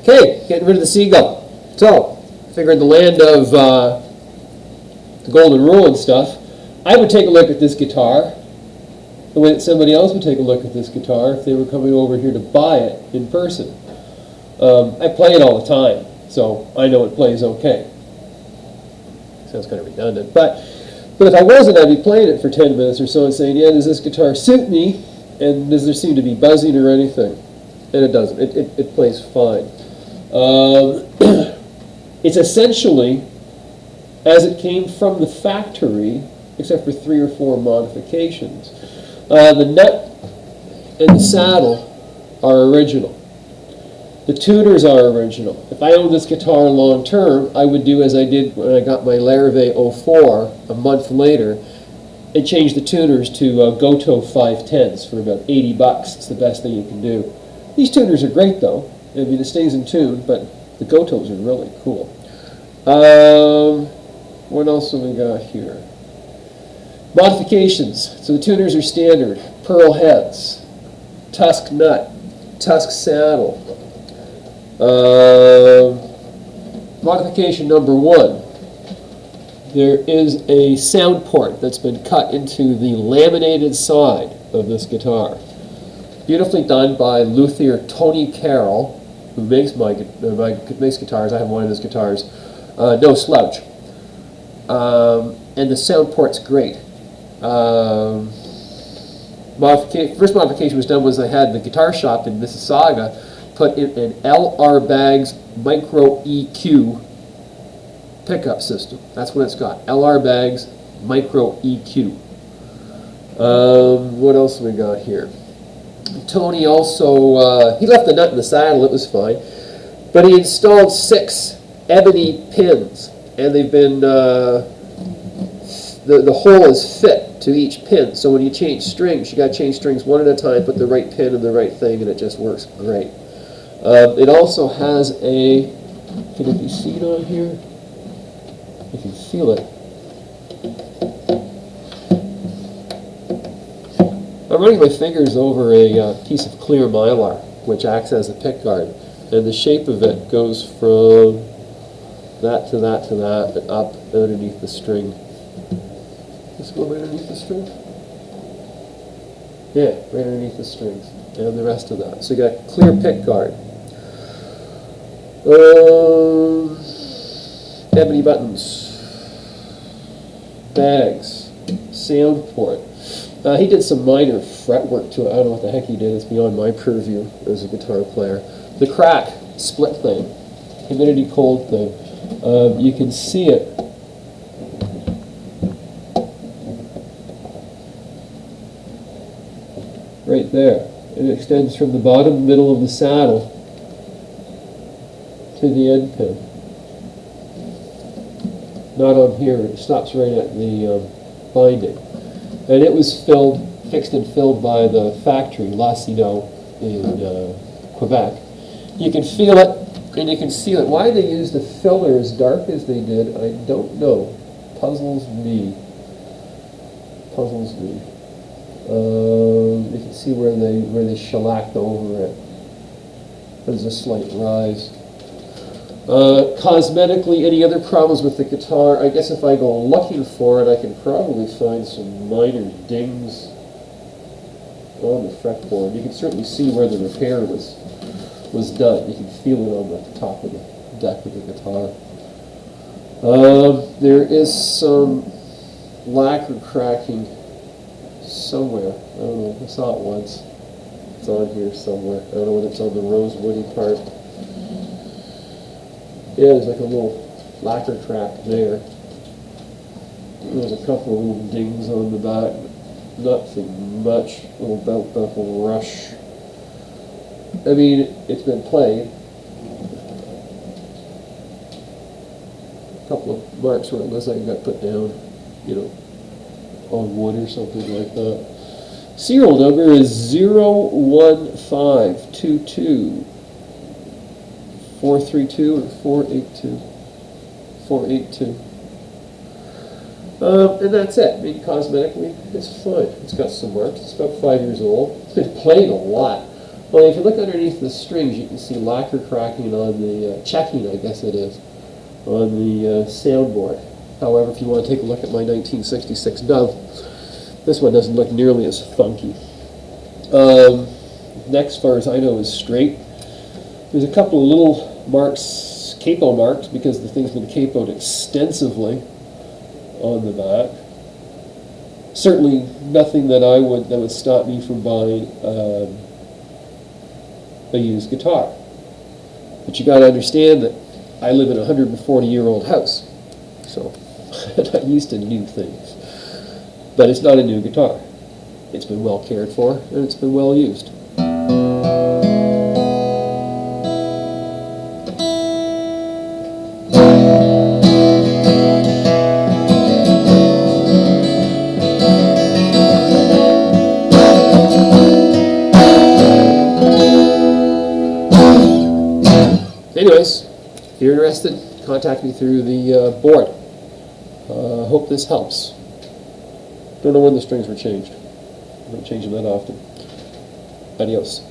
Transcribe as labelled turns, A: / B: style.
A: Okay, getting rid of the Seagull. So, figured the land of the golden rule and stuff, I would take a look at this guitar the way that somebody else would take a look at this guitar if they were coming over here to buy it in person. I play it all the time, so I know it plays okay. Sounds kind of redundant, but if I wasn't, I'd be playing it for 10 minutes or so and saying, yeah, does this guitar suit me, and does there seem to be buzzing or anything? And it doesn't. It plays fine. It's essentially as it came from the factory, except for 3 or 4 modifications. The nut and the saddle are original. The tuners are original. If I owned this guitar long term, I would do as I did when I got my Larrivee 04 a month later and change the tuners to Goto 510s for about 80 bucks. It's the best thing you can do. These tuners are great though. I mean, it stays in tune, but the Gotos are really cool. What else have we got here? Modifications. So the tuners are standard. Pearl heads, tusk nut, tusk saddle. Modification number 1. There is a sound port that's been cut into the laminated side of this guitar. Beautifully done by luthier Tony Carroll, who makes makes guitars. I have one of his guitars. No slouch. And the sound port's great. First modification was done was I had the guitar shop in Mississauga put in an LR Baggs Micro EQ pickup system. That's what it's got. LR Baggs Micro EQ. What else have we got here? Tony also, he left the nut in the saddle, it was fine, but he installed 6 ebony pins, and they've been, the hole is fit to each pin, so when you change strings, you got to change strings one at a time, put the right pin in the right thing, and it just works great. It also has a, can it be seen on here? You can feel it. I'm running my fingers over a piece of clear mylar, which acts as a pick guard, and the shape of it goes from that to that to that, and up underneath the string. Let's go right underneath the string. Yeah, right underneath the strings, and the rest of that. So you got a clear pick guard. Ebony buttons, bags, sound port. He did some minor fretwork to it. I don't know what the heck he did. It's beyond my purview as a guitar player. The crack split thing, humidity cold thing. You can see it. Right there. It extends from the bottom middle of the saddle to the end pin. Not on here. It stops right at the binding. And it was fixed and filled by the factory, Lassino, in Quebec. You can feel it, and you can seal it. Why they used the filler as dark as they did, I don't know. Puzzles me. Puzzles me. You can see where they shellacked over it. There's a slight rise. Cosmetically, any other problems with the guitar? I guess if I go looking for it, I can probably find some minor dings on the fretboard. You can certainly see where the repair was done. You can feel it on the top of the deck of the guitar. There is some lacquer cracking somewhere. I don't know. I saw it once. It's on here somewhere. I don't know whether it's on the rosewoody part. Yeah, there's like a little lacquer crack there. There's a couple of little dings on the back. Nothing much. A little belt buckle rush. I mean, it's been played. A couple of marks where it looks like it got put down, you know, on wood or something like that. Serial number is 01522. 432 and 482. 482. And that's it. I mean, cosmetically, it's fine. It's got some marks. It's about 5 years old. It's been played a lot. Well, if you look underneath the strings, you can see lacquer cracking on the checking, I guess it is, on the soundboard. However, if you want to take a look at my 1966 Dove, this one doesn't look nearly as funky. Neck, as far as I know, is straight. There's a couple of little marks, capo marks, because the thing's been capoed extensively on the back. Certainly nothing that would stop me from buying a used guitar. But you got to understand that I live in a 140-year-old house, so I'm not used to new things. But it's not a new guitar. It's been well cared for, and it's been well used. Anyways, if you're interested, contact me through the board. Hope this helps. Don't know when the strings were changed. I don't change them that often. Adios.